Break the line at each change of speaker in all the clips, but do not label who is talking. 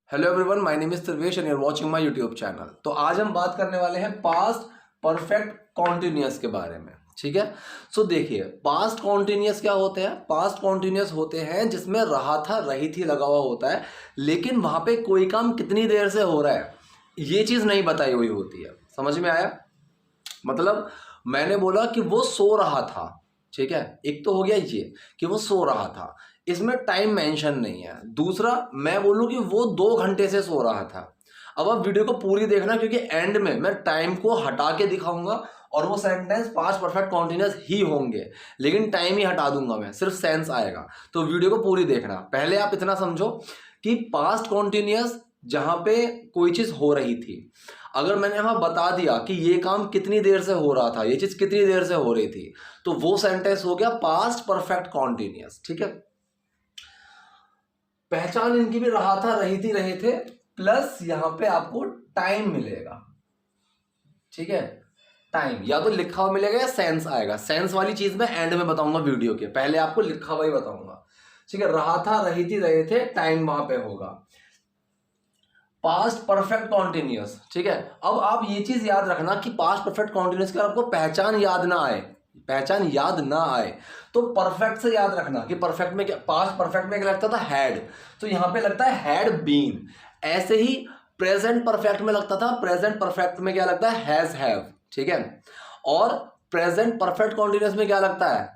Hello everyone, my name is Sarvesh and you are watching my YouTube channel. तो आज हम बात करने वाले हैं पास्ट परफेक्ट कॉन्टिन्यूअस के बारे में। ठीक है, सो देखिए पास्ट कॉन्टिन्यूअस क्या होते हैं। पास्ट कॉन्टिन्यूअस होते हैं जिसमें रहा था रही थी लगा हुआ होता है, लेकिन वहां पे कोई काम कितनी देर से हो रहा है ये चीज नहीं बताई हुई होती है। समझ में आया? मतलब मैंने बोला कि वो सो रहा था, ठीक है, एक तो हो गया ये कि वो सो रहा था, इसमें टाइम मेंशन नहीं है। दूसरा मैं बोलूं कि वो 2 घंटे से सो रहा था। अब आप वीडियो को पूरी देखना क्योंकि एंड में मैं टाइम को हटा के दिखाऊंगा और वो सेंटेंस पास्ट परफेक्ट कॉन्टिन्यूअस ही होंगे, लेकिन टाइम ही हटा दूंगा मैं, सिर्फ सेंस आएगा। तो वीडियो को पूरी देखना। पहले आप इतना समझो कि पास्ट कॉन्टिन्यूअस जहां पे कोई चीज हो रही थी, अगर मैंने वहां बता दिया कि ये काम कितनी देर से हो रहा था, ये चीज कितनी देर से हो रही थी, तो वो सेंटेंस हो गया पास्ट परफेक्ट कॉन्टिन्यूअस। ठीक है, पहचान इनकी भी रहा था रही थी रहे थे, प्लस यहां पे आपको टाइम मिलेगा। ठीक है, टाइम या तो लिखा हुआ मिलेगा या सेंस आएगा। सेंस वाली चीज मैं एंड में बताऊंगा वीडियो के, पहले आपको लिखा हुआ ही बताऊंगा। ठीक है, रहा था रही थी रहे थे, टाइम वहां पे होगा। Past perfect continuous. ठीक है, अब आप ये चीज याद रखना कि पास्ट परफेक्ट कॉन्टिन्यूअस की आपको पहचान याद ना आए, पहचान याद ना आए तो परफेक्ट से याद रखना कि परफेक्ट में क्या, पास्ट परफेक्ट में क्या लगता था, हैड, तो यहां पे लगता है हैड बीन। ऐसे ही प्रेजेंट परफेक्ट में लगता था, प्रेजेंट परफेक्ट में क्या लगता है, हैज हैव। ठीक है, और प्रेजेंट परफेक्ट कॉन्टिन्यूअस में क्या लगता है,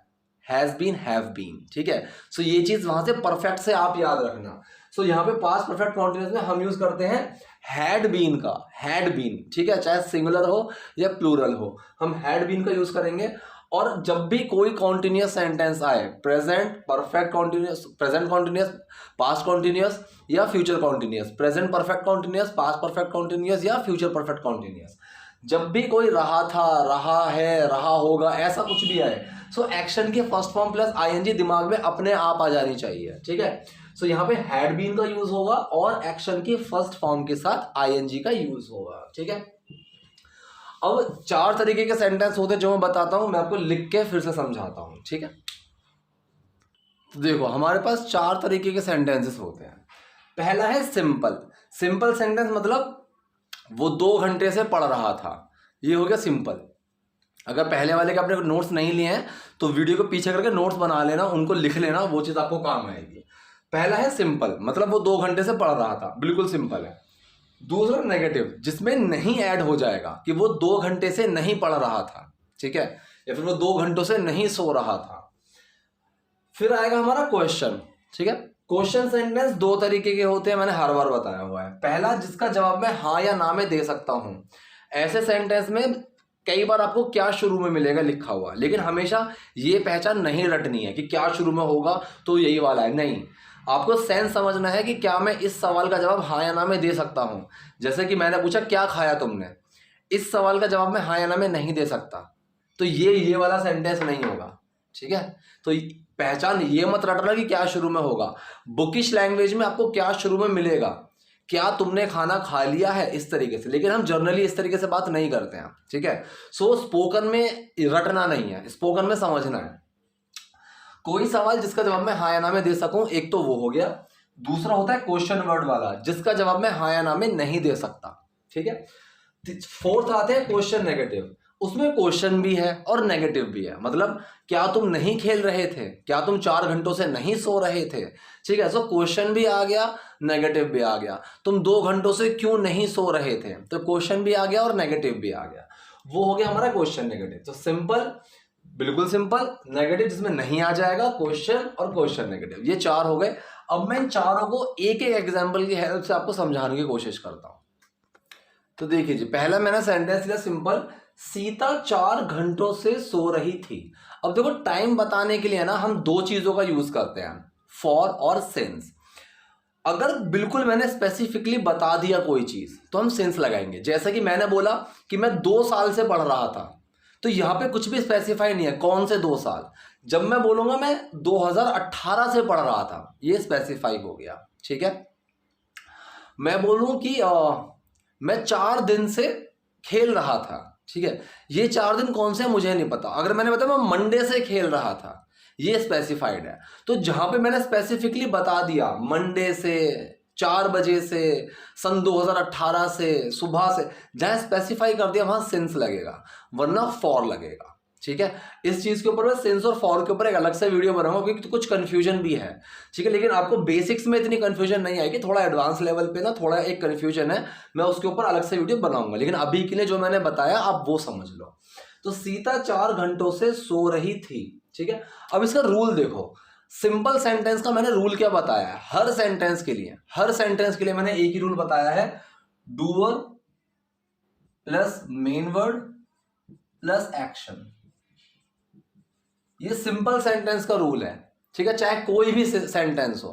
हैज बीन हैव बीन। ठीक है, सो ये चीज वहां से परफेक्ट से आप याद रखना। सो यहाँ पे पास्ट परफेक्ट कॉन्टिन्यूअस में हम यूज करते हैं हैड बीन का, हैड बीन। ठीक है, चाहे सिंगुलर हो या प्लूरल हो, हम हैड बीन का यूज करेंगे। और जब भी कोई कॉन्टिन्यूअस सेंटेंस आए, present perfect continuous, present continuous, past continuous या future continuous, present perfect continuous, past perfect continuous या फ्यूचर परफेक्ट कॉन्टिन्यूअस, जब भी कोई रहा था, रहा है, रहा होगा, ऐसा कुछ भी आए, सो एक्शन की फर्स्ट फॉर्म प्लस आईएनजी दिमाग में अपने आप आ जानी चाहिए। ठीक है, सो यहाँ पे हैड बीन का यूज होगा और एक्शन की फर्स्ट फॉर्म के साथ आईएनजी का यूज होगा। ठीक है, अब 4 तरीके के सेंटेंस होते हैं जो मैं बताता हूं, मैं आपको लिख के फिर से समझाता हूं। ठीक है, तो देखो हमारे पास 4 तरीके के सेंटेंसेस होते हैं। पहला है सिंपल। सिंपल सेंटेंस मतलब वो 2 घंटे से पढ़ रहा था, ये हो गया सिंपल। अगर पहले वाले के आपने नोट्स नहीं लिए हैं तो वीडियो को पीछे करके नोट्स बना लेना, उनको लिख लेना, वो चीज आपको काम आएगी। पहला है सिंपल, मतलब वो 2 घंटे से पढ़ रहा था, बिल्कुल सिंपल है। दूसरा नेगेटिव, जिसमें नहीं ऐड हो जाएगा कि वो 2 घंटे से नहीं पढ़ रहा था, ठीक है, या फिर वो 2 घंटों से नहीं सो रहा था। फिर आएगा हमारा क्वेश्चन। ठीक है, क्वेश्चन सेंटेंस 2 तरीके के होते हैं, मैंने हर बार बताया हुआ है। पहला जिसका जवाब मैं हाँ या ना में दे सकता हूं। ऐसे सेंटेंस में कई बार आपको क्या शुरू में मिलेगा लिखा हुआ, लेकिन हमेशा ये पहचान नहीं रटनी है कि क्या शुरू में होगा तो यही वाला है, नहीं। आपको सेंस समझना है कि क्या मैं इस सवाल का जवाब हाँ या ना में दे सकता हूं। जैसे कि मैंने पूछा क्या खाया तुमने, इस सवाल का जवाब मैं हाँ या ना में नहीं दे सकता, तो ये वाला सेंटेंस नहीं होगा। ठीक है, तो पहचान ये मत रटना कि क्या शुरू में होगा। बुकिश लैंग्वेज में आपको क्या शुरू में मिलेगा, क्या तुमने खाना खा लिया है, इस तरीके से, लेकिन हम जर्नली इस तरीके से बात नहीं करते हैं। ठीक है, सो स्पोकन में रटना नहीं है, स्पोकन में समझना है। कोई सवाल जिसका जवाब मैं हाँ या ना में दे सकूं, एक तो वो हो गया। दूसरा होता है क्वेश्चन वर्ड वाला, जिसका जवाब मैं हाँ या ना में नहीं दे सकता। ठीक है, फोर्थ आते हैं क्वेश्चन नेगेटिव। उसमें क्वेश्चन भी है और नेगेटिव भी है, मतलब क्या तुम नहीं खेल रहे थे, क्या तुम 4 घंटों से नहीं सो रहे थे। ठीक है, सो क्वेश्चन भी आ गया, नेगेटिव भी आ गया। तुम 2 घंटों से क्यों नहीं सो रहे थे, तो क्वेश्चन भी आ गया और नेगेटिव भी आ गया। वो हो गया हमारा क्वेश्चन नेगेटिव। तो सिंपल, बिल्कुल सिंपल, नेगेटिव जिसमें नहीं आ जाएगा, क्वेश्चन और क्वेश्चन नेगेटिव, ये 4 हो गए। अब मैं इन चारों को एक एक एग्जाम्पल की हेल्प से आपको समझाने की कोशिश करता हूं। तो देखिए जी, पहला मैंने सेंटेंस लिया सिंपल, सीता 4 घंटों से सो रही थी। अब देखो टाइम बताने के लिए ना हम 2 चीजों का यूज करते हैं, फॉर और सिंस। अगर बिल्कुल मैंने स्पेसिफिकली बता दिया कोई चीज तो हम सिंस लगाएंगे। जैसे कि मैंने बोला कि मैं 2 साल से पढ़ रहा था, तो यहां पे कुछ भी स्पेसिफाई नहीं है कौन से 2 साल। जब मैं बोलूंगा मैं 2018 से पढ़ रहा था, ये स्पेसिफाई हो गया। ठीक है, मैं बोलूं कि मैं 4 दिन से खेल रहा था, ठीक है, ये 4 दिन कौन से मुझे नहीं पता। अगर मैंने बताया मैं मंडे से खेल रहा था, ये स्पेसिफाइड है। तो जहां पे मैंने स्पेसिफिकली बता दिया मंडे से, 4 बजे से, सन 2018 से, सुबह से, जहाँ स्पेसिफाई कर दिया वहां सिंस लगेगा, वरना फॉर लगेगा। ठीक है, इस चीज के ऊपर मैं सिंस और फॉर के ऊपर एक अलग से वीडियो बनाऊंगा क्योंकि कुछ कंफ्यूजन भी है। ठीक है, लेकिन आपको बेसिक्स में इतनी कंफ्यूजन नहीं आएगी, थोड़ा एडवांस लेवल पे ना थोड़ा एक कंफ्यूजन है, मैं उसके ऊपर अलग से वीडियो बनाऊंगा। लेकिन अभी के लिए जो मैंने बताया आप वो समझ लो। तो सीता 4 घंटों से सो रही थी। ठीक है, अब इसका रूल देखो, सिंपल सेंटेंस का मैंने रूल क्या बताया है, हर सेंटेंस के लिए मैंने एक ही रूल बताया है, doer plus main word plus action. ये सिंपल सेंटेंस का रूल है। ठीक है, चाहे कोई भी सेंटेंस हो,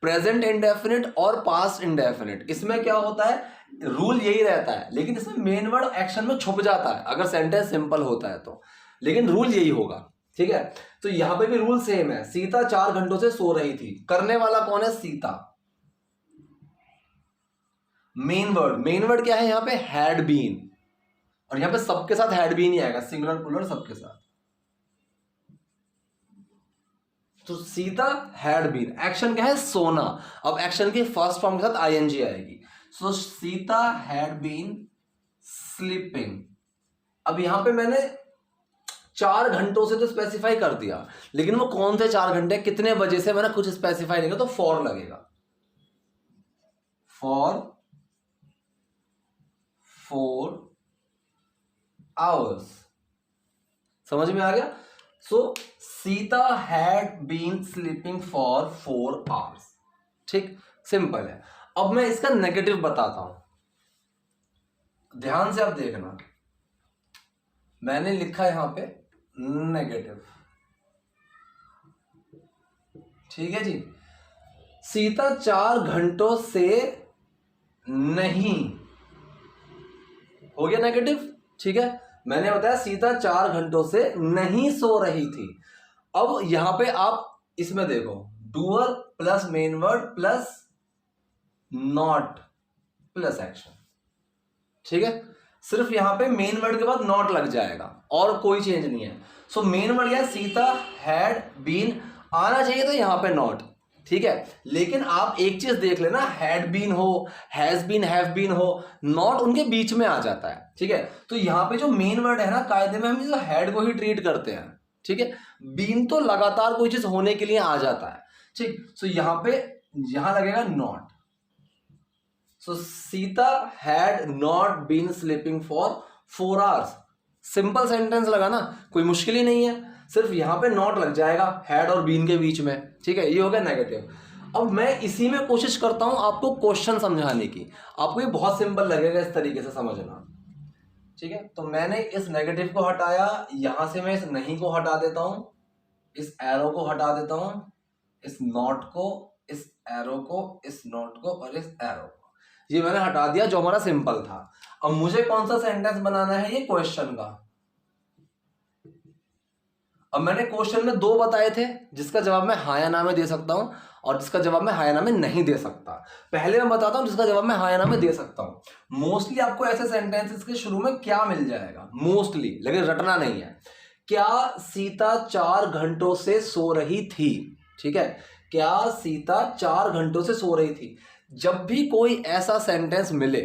प्रेजेंट इंडेफिनिट और पास्ट इंडेफिनिट, इसमें क्या होता है, रूल यही रहता है, लेकिन इसमें मेन वर्ड एक्शन में छुप जाता है अगर सेंटेंस सिंपल होता है तो, लेकिन रूल यही होगा। ठीक है, तो यहां पे भी रूल सेम है, सीता 4 घंटों से सो रही थी, करने वाला कौन है, सीता। मेन वर्ड क्या है यहां पे, हैड बीन, और यहां पे सबके साथ हैड बीन ही आएगा, सिंगुलर प्लूरल सबके साथ। तो सीता हैड बीन, एक्शन क्या है, सोना, अब एक्शन की फर्स्ट फॉर्म के साथ आईएनजी आएगी। सो सीता हैड बीन स्लीपिंग। अब यहां पे मैंने 4 घंटों से तो स्पेसिफाई कर दिया, लेकिन वो कौन से 4 घंटे, कितने बजे से, मैंने कुछ स्पेसिफाई नहीं किया, तो फॉर लगेगा, फॉर 4 आवर्स। समझ में आ गया। So Sita had been sleeping for 4 hours. ठीक, सिंपल है। अब मैं इसका नेगेटिव बताता हूं, ध्यान से आप देखना, मैंने लिखा यहां पे नेगेटिव। ठीक है जी, सीता 4 घंटों से नहीं, हो गया नेगेटिव। ठीक है, मैंने बताया सीता 4 घंटों से नहीं सो रही थी। अब यहां पे आप इसमें देखो, doer plus main word plus not plus action. ठीक है, सिर्फ यहां पे मेन वर्ड के बाद नॉट लग जाएगा और कोई चेंज नहीं है। सो मेन वर्ड या सीता हैड बीन, आना चाहिए था यहां पे नॉट। ठीक है, लेकिन आप एक चीज देख लेना, हैड बीन हो, हैज बीन, हैव बीन हो, नॉट उनके बीच में आ जाता है। ठीक है, तो यहां पे जो मेन वर्ड है ना, कायदे में हम जो हैड को ही ट्रीट करते हैं। ठीक है, बीन तो लगातार कोई चीज होने के लिए आ जाता है। ठीक, सो यहां पे यहां लगेगा not. So Sita had not been sleeping for 4 hours. Simple sentence लगा ना, कोई मुश्किल ही नहीं है, सिर्फ यहां पे नॉट लग जाएगा हैड और बीन के बीच में। ठीक है, ये हो गया नेगेटिव। अब मैं इसी में कोशिश करता हूं आपको क्वेश्चन समझाने की, आपको ये बहुत सिंपल लगेगा इस तरीके से समझना। ठीक है, तो मैंने इस नेगेटिव को हटाया, यहां से मैं इस नहीं को हटा देता हूं, इस एरो को हटा देता हूं, इस नॉट को, इस एरो को, इस नॉट को और इस एरो को, ये मैंने हटा दिया जो हमारा सिंपल था। अब मुझे कौन सा सेंटेंस बनाना है, ये क्वेश्चन का। अब मैंने क्वेश्चन में 2 बताए थे, जिसका जवाब मैं हाँ या ना में दे सकता हूं और जिसका जवाब मैं हाँ या ना में नहीं दे सकता। पहले मैं बताता हूं जिसका जवाब मैं हाँ या ना में दे सकता हूं। मोस्टली आपको ऐसे सेंटेंसेस के शुरू में क्या मिल जाएगा, मोस्टली, लेकिन रटना नहीं है। क्या सीता 4 घंटों से सो रही थी। ठीक है, क्या सीता 4 घंटों से सो रही थी। जब भी कोई ऐसा सेंटेंस मिले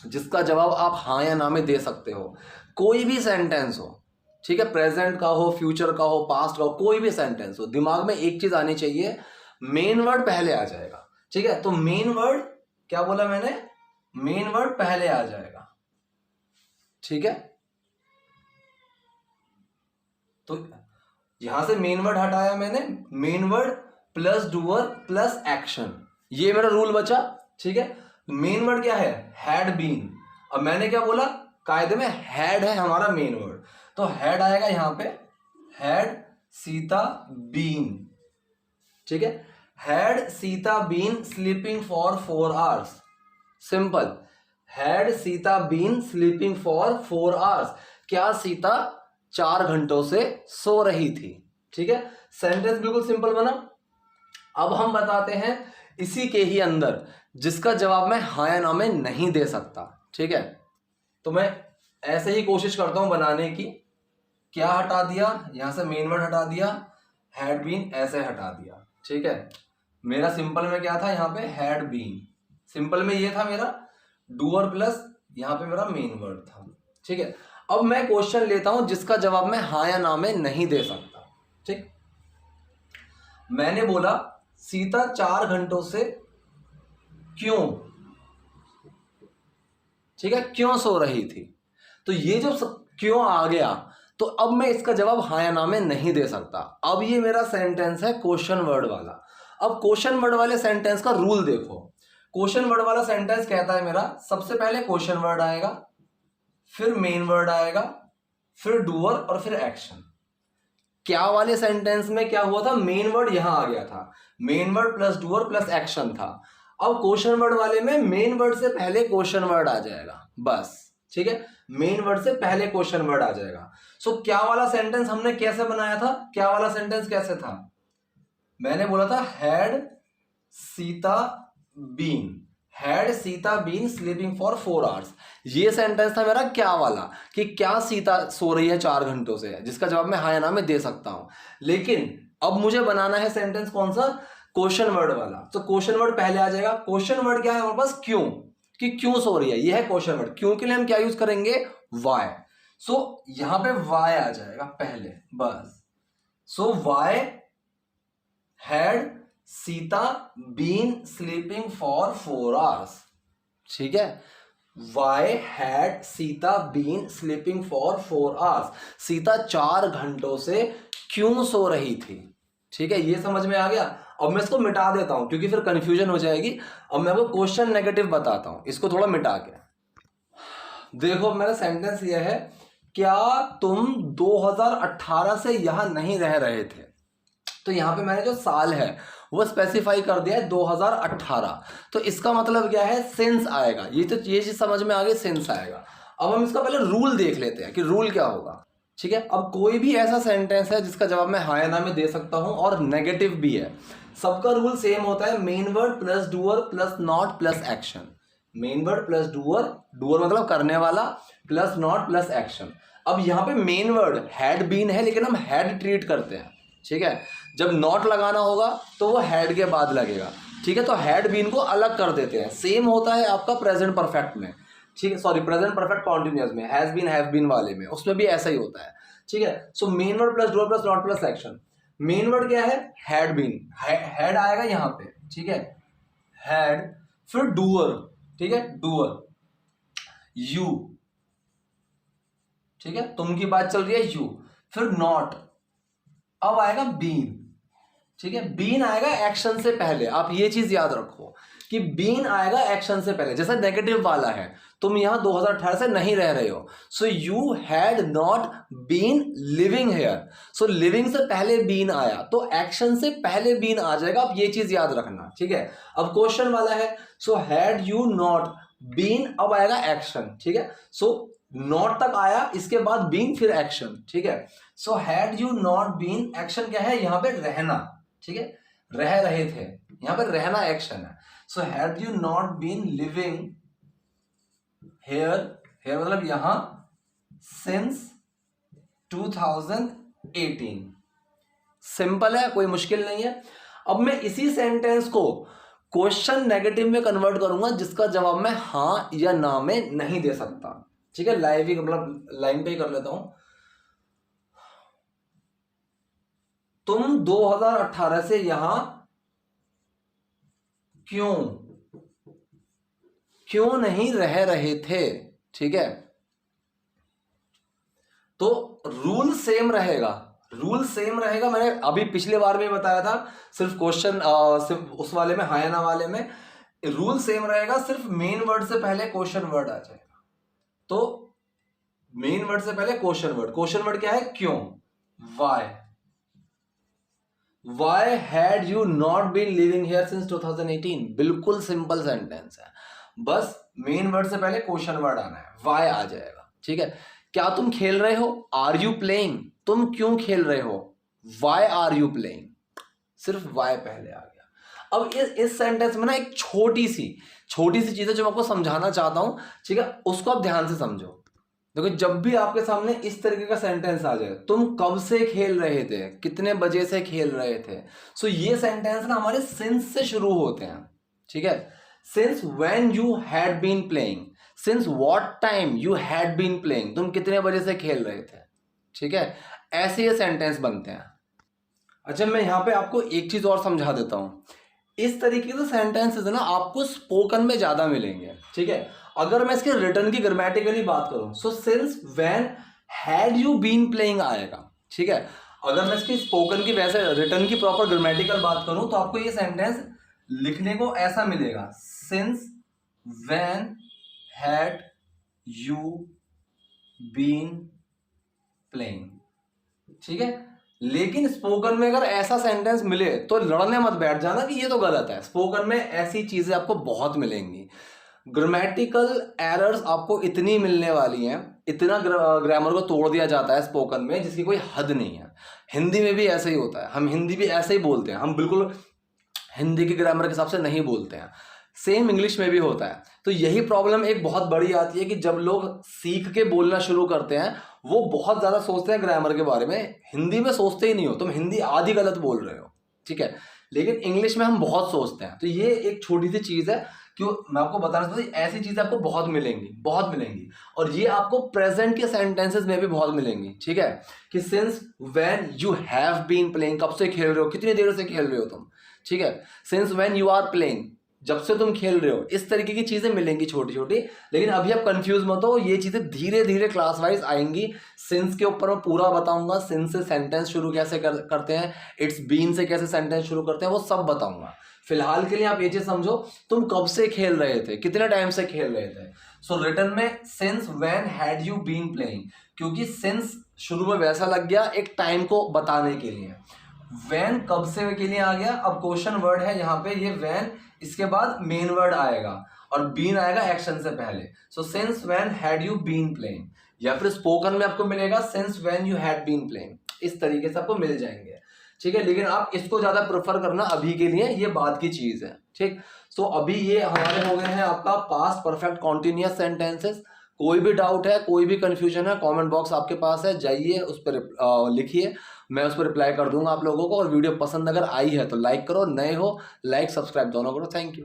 जिसका जवाब आप हाँ या ना में दे सकते हो, कोई भी सेंटेंस हो, ठीक है, प्रेजेंट का हो, फ्यूचर का हो, पास्ट का हो, कोई भी सेंटेंस हो, दिमाग में एक चीज आनी चाहिए, मेन वर्ड पहले आ जाएगा। ठीक है, तो मेन वर्ड क्या बोला मैंने, मेन वर्ड पहले आ जाएगा। ठीक है, तो यहां से मेन वर्ड हटाया मैंने, main word plus doer plus action, ये मेरा रूल बचा। ठीक है, मेन वर्ड क्या है, हैड बीन। अब मैंने क्या बोला, कायदे में हैड है हमारा मेन वर्ड, तो हैड आएगा यहां पे, हैड सीता बीन। ठीक है, had Sita been sleeping for 4 hours. Simple, had Sita been sleeping for 4 hours, क्या सीता 4 घंटों से सो रही थी। ठीक है, सेंटेंस बिल्कुल सिंपल बना। अब हम बताते हैं इसी के ही अंदर जिसका जवाब मैं हाँ या ना में नहीं दे सकता। ठीक है, तो मैं ऐसे ही कोशिश करता हूं बनाने की। क्या हटा दिया, यहां से मेन वर्ड हटा दिया, हैड बीन ऐसे हटा दिया। ठीक है, मेरा सिंपल में क्या था यहाँ पे, हैड बीन। सिंपल में ये था मेरा डूअर प्लस यहाँ पे मेरा मेन वर्ड था, ठीक है। अब मैं क्वेश्चन लेता हूं जिसका जवाब मैं हाँ या ना में नहीं दे सकता, ठीक। मैंने बोला सीता 4 घंटों से क्यों, ठीक है, क्यों सो रही थी। तो ये जो क्यों आ गया, तो अब मैं इसका जवाब हाँ या ना में नहीं दे सकता। अब ये मेरा सेंटेंस है क्वेश्चन वर्ड वाला। अब क्वेश्चन वर्ड वाले सेंटेंस का रूल देखो। क्वेश्चन वर्ड वाला सेंटेंस कहता है मेरा सबसे पहले क्वेश्चन वर्ड आएगा, फिर मेन वर्ड आएगा, फिर डूअर और फिर एक्शन। क्या वाले सेंटेंस में क्या हुआ था, मेन वर्ड यहां आ गया था, main word plus doer plus action था। अब क्वेश्चन वर्ड वाले में मेन वर्ड से पहले क्वेश्चन वर्ड आ जाएगा, बस, ठीक है, मेन वर्ड से पहले क्वेश्चन वर्ड आ जाएगा। सो क्या वाला सेंटेंस हमने कैसे बनाया था, क्या वाला सेंटेंस कैसे था, मैंने बोला था had Sita been, had Sita been sleeping for 4 hours. ये सेंटेंस था मेरा क्या वाला, कि क्या सीता सो रही है 4 घंटों से, जिसका जवाब मैं हाँ या ना में दे सकता हूं। लेकिन अब मुझे बनाना है सेंटेंस कौन सा, क्वेश्चन वर्ड वाला। तो क्वेश्चन वर्ड पहले आ जाएगा। क्वेश्चन वर्ड क्या है हमारे पास, क्यों, कि क्यों सो रही है, ये है क्वेश्चन वर्ड। क्यों के लिए हम क्या यूज करेंगे, वाई। सो यहां पे वाई आ जाएगा पहले, बस। So why had Sita been sleeping for 4 hours, ठीक है। Why had Sita been sleeping for 4 hours, Sita 4 घंटों से क्यों सो रही थी, ठीक है। ये समझ में आ गया। अब मैं इसको मिटा देता हूं क्योंकि फिर कंफ्यूजन हो जाएगी। अब मैं वो क्वेश्चन नेगेटिव बताता हूं, इसको थोड़ा मिटा के देखो। मेरा सेंटेंस ये है, क्या तुम 2018 से यहां नहीं रह रहे थे। तो यहां पे मैंने जो साल है वो स्पेसिफाई कर दिया है 2018। तो इसका मतलब क्या है, सिंस आएगा। ये चीज समझ में आ गई, सिंस आएगा। अब हम इसका पहले रूल देख लेते हैं कि रूल क्या होगा, ठीक है। अब कोई भी ऐसा सेंटेंस है जिसका जवाब मैं हाँ या ना में दे सकता हूं और नेगेटिव भी है, सबका रूल सेम होता है, main word plus doer plus not plus action. Main word plus doer, doer मतलब करने वाला, प्लस नॉट प्लस एक्शन। अब यहाँ पे मेन वर्ड हैड बीन है, लेकिन हम हैड ट्रीट करते हैं, ठीक है। जब नॉट लगाना होगा तो वो हैड के बाद लगेगा, ठीक है। तो हैड बीन को अलग कर देते हैं। सेम होता है आपका प्रेजेंट परफेक्ट में, ठीक है, सॉरी प्रेजेंट परफेक्ट कॉन्टिन्यूअस में, हैज बीन हैव बीन वाले में, उसमें भी ऐसा ही होता है, ठीक है। So main word plus doer plus not plus action. Main word क्या है, हैड बीन, हैड आएगा यहाँ पे, ठीक है, हैड, फिर डूअर, ठीक है, डूअर, यू, ठीक है, तुम की बात चल रही है, यू, फिर नॉट, अब आएगा बीन, ठीक है। बीन आएगा एक्शन से पहले। आप ये चीज याद रखो कि बीन आएगा एक्शन से पहले। जैसा नेगेटिव वाला है, तुम यहां 2018 से नहीं रह रहे हो, so you had not been living here. So living से पहले बीन आया तो एक्शन से पहले बीन आ जाएगा। आप ये चीज याद रखना, ठीक है। अब क्वेश्चन वाला है, so had you not been, अब आएगा एक्शन, ठीक है। सो नॉट तक आया, इसके बाद बीन, फिर एक्शन, ठीक है। So had you not been, action क्या है यहाँ पे, रहना, ठीक है, रह रहे थे, यहां पर रहना एक्शन है। So had you not been living here, here मतलब यहां, सिंस 2018। सिंपल है, कोई मुश्किल नहीं है। अब मैं इसी सेंटेंस को क्वेश्चन नेगेटिव में कन्वर्ट करूंगा जिसका जवाब मैं हाँ या ना में नहीं दे सकता, ठीक है। लाइव ही, मतलब लाइन पे ही कर लेता हूं। तुम 2018 से यहां क्यों नहीं रह रहे थे, ठीक है। तो रूल सेम रहेगा, रूल सेम रहेगा। मैंने अभी पिछले बार में बताया था, सिर्फ क्वेश्चन सिर्फ उस वाले में हाँ या ना वाले में रूल सेम रहेगा, सिर्फ मेन वर्ड से पहले क्वेश्चन वर्ड आ जाएगा। तो मेन वर्ड से पहले क्वेश्चन वर्ड, क्वेश्चन वर्ड क्या है, क्यों, Y, Why had you not been living here since 2018? बिल्कुल सिंपल सेंटेंस है, बस मेन वर्ड से पहले क्वेश्चन वर्ड आना है, वाई आ जाएगा, ठीक है। क्या तुम खेल रहे हो, आर यू प्लेइंग, तुम क्यों खेल रहे हो, वाई आर यू प्लेइंग, सिर्फ वाई पहले आ गया। अब इस सेंटेंस में ना एक छोटी सी चीज है जो मैं आपको समझाना चाहता हूं, ठीक है, उसको आप ध्यान से समझो। देखो जब भी आपके सामने इस तरीके का सेंटेंस आ जाए, तुम कब से खेल रहे थे, कितने बजे से खेल रहे थे, सो ये सेंटेंस ना हमारे सिंस से शुरू होते हैं, ठीक है। Since when you had been playing, since what time you had been playing, तुम कितने बजे से खेल रहे थे, ठीक है। ऐसे ये सेंटेंस बनते हैं। अच्छा मैं यहाँ पे आपको एक चीज और समझा देता हूँ। इस तरीके से सेंटेंसेस ना आपको स्पोकन में ज्यादा मिलेंगे, ठीक है। अगर मैं इसके रिटर्न की ग्रामेटिकली बात करूं, so since when had you been playing आएगा, ठीक है। अगर मैं इसकी स्पोकन की वैसे रिटर्न की प्रॉपर ग्रामेटिकल बात करूं तो आपको ये सेंटेंस लिखने को ऐसा मिलेगा, since when had you been playing, ठीक है। लेकिन स्पोकन में अगर ऐसा सेंटेंस मिले तो लड़ने मत बैठ जाना कि ये तो गलत है। स्पोकन में ऐसी चीजें आपको बहुत मिलेंगी। ग्रामेटिकल एरर्स आपको इतनी मिलने वाली हैं, इतना ग्रामर को तोड़ दिया जाता है स्पोकन में जिसकी कोई हद नहीं है। हिंदी में भी ऐसे ही होता है, हम हिंदी भी ऐसे ही बोलते हैं, हम बिल्कुल हिंदी के ग्रामर के हिसाब से नहीं बोलते हैं। सेम इंग्लिश में भी होता है। तो यही प्रॉब्लम एक बहुत बड़ी आती है कि जब लोग सीख के बोलना शुरू करते हैं वो बहुत ज़्यादा सोचते हैं ग्रामर के बारे में, हिंदी में सोचते ही नहीं हो, तुम हिंदी आधी गलत बोल रहे हो, ठीक है। लेकिन इंग्लिश में हम बहुत सोचते हैं। तो ये एक छोटी सी चीज़ है, क्यों मैं आपको बताना चाहता हूँ, ऐसी चीज़ें आपको बहुत मिलेंगी, बहुत मिलेंगी। और ये आपको प्रेजेंट के सेंटेंसेस में भी बहुत मिलेंगी, ठीक है। कि since when you have been playing, कब से खेल रहे हो, कितनी देर से खेल रहे हो तुम, ठीक है। Since when you are playing, जब से तुम खेल रहे हो। इस तरीके की चीजें मिलेंगी छोटी छोटी। लेकिन अभी आप कंफ्यूज मत हो, ये चीजें धीरे धीरे क्लास वाइज आएंगी। सिंस के ऊपर मैं पूरा बताऊंगा, सिंस से सेंटेंस शुरू कैसे करते हैं, इट्स बीन से कैसे सेंटेंस शुरू करते हैं, वो सब बताऊंगा। फिलहाल के लिए आप ये चीज समझो, तुम कब से खेल रहे थे, कितने टाइम से खेल रहे थे। सो रिटर्न में since when had you been playing, क्योंकि सिंस शुरू में वैसा लग गया एक टाइम को बताने के लिए। व्हेन कब से के लिए आ गया, अब क्वेश्चन वर्ड है यहाँ पे, ये व्हेन, इसके बाद मेन वर्ड आएगा और बीन आएगा एक्शन से पहले। So since when had you been playing, या फिर स्पोकन में आपको मिलेगा since when you had been playing. इस तरीके से आपको मिल जाएंगे, ठीक है। लेकिन आप इसको ज्यादा प्रेफर करना अभी के लिए, ये बाद की चीज है, ठीक। सो अभी ये हमारे हो गए हैं आपका पास्ट परफेक्ट कॉन्टिन्यूअस सेंटेंसेस। कोई भी डाउट है, कोई भी कंफ्यूजन है, कमेंट बॉक्स आपके पास है, जाइए उस पर लिखिए, मैं उस पर रिप्लाई कर दूंगा आप लोगों को। और वीडियो पसंद अगर आई है तो लाइक करो, नए हो लाइक सब्सक्राइब दोनों करो। Thank you.